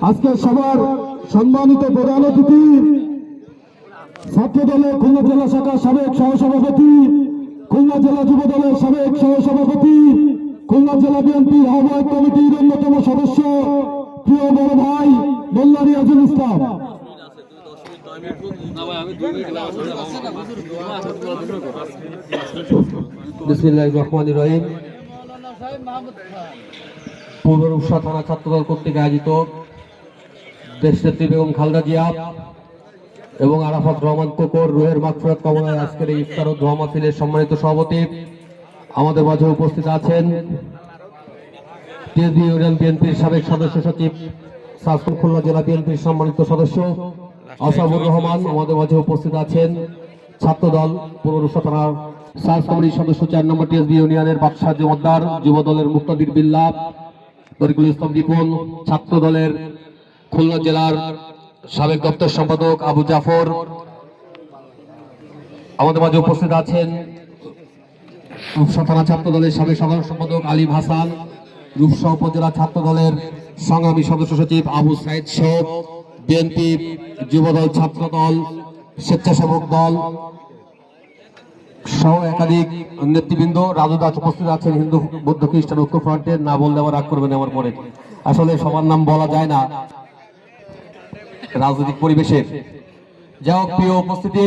আজকে সবার সম্মানিত প্রধান অতিথি ছাত্র দলের খুলনা জেলা শাখার সাবেক সহসভাপতি, খুলনা জেলা যুব দলের সাবেক সহসভাপতি, খুলনা জেলা বিএনপির আহ্বায়ক কমিটির অন্যতম সদস্য প্রিয় বড় ভাই মোল্লা রিয়াজুল ইসলাম। বিসমিল্লাহির রহমানির রহিম। পূর্ব রূপসা থানা ছাত্রদল কর্তৃক আয়োজিত দেশনেত্রী বেগম খালেদা জিয়া এবং আরাফাত রহমান কোকর রুহের মাগফিরাত কামনায় আজকের এই ইফতার ও দোয়া মাহফিলের সম্মানিত সভাপতি আমাদের মাঝে উপস্থিত আছেন টিএসবি ইউনিয়ন বিএনপির সাবেক সদস্য সচিব সাসফুল খুলনা জেলা বিএনপির সম্মানিত সদস্য আসাবুর রহমান। আমাদের মাঝে উপস্থিত আছেন ছাত্রদল পূর্ব রূপসা থানার সার্চ কমিটির সদস্য 4 নম্বর টিএসবি ইউনিয়নের বাদশাহ জমাদ্দার, যুব দলের মুক্তাদির বিল্লাহ, তরিকুল ইসলাম দীপন, ছাত্র দলের খুলনা জেলার সাবেক দপ্তর সম্পাদক আবু জাফর। আমাদের মাঝে উপস্থিত আছেন রূপসা থানা ছাত্র দলের সাবেক সাধারণ সম্পাদক আলিম হাসান, রূপসা উপজেলা ছাত্র দলের সংগ্রামী সদস্য সচিব আবু সাইদ সব, বিএনপি যুবদল, ছাত্র দল, স্বেচ্ছাসেবক দল সহ একাধিক নেতৃবৃন্দ। রাজু দাস উপস্থিত আছেন হিন্দু বৌদ্ধ খ্রিস্টান ঐক্য ফ্রন্টের। না বললে আবার রাগ করবেন আমার পরে, আসলে সবার নাম বলা যায় না রাজনৈতিক পরিবেশে। যাই হোক, প্রিয় উপস্থিতি,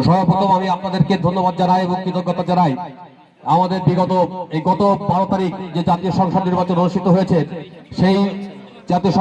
সর্বপ্রথম আমি আপনাদেরকে ধন্যবাদ জানাই এবং কৃতজ্ঞতা জানাই। আমাদের গত 12 তারিখ যে জাতীয় সংসদ নির্বাচন অনুষ্ঠিত হয়েছে, সেই জাতীয়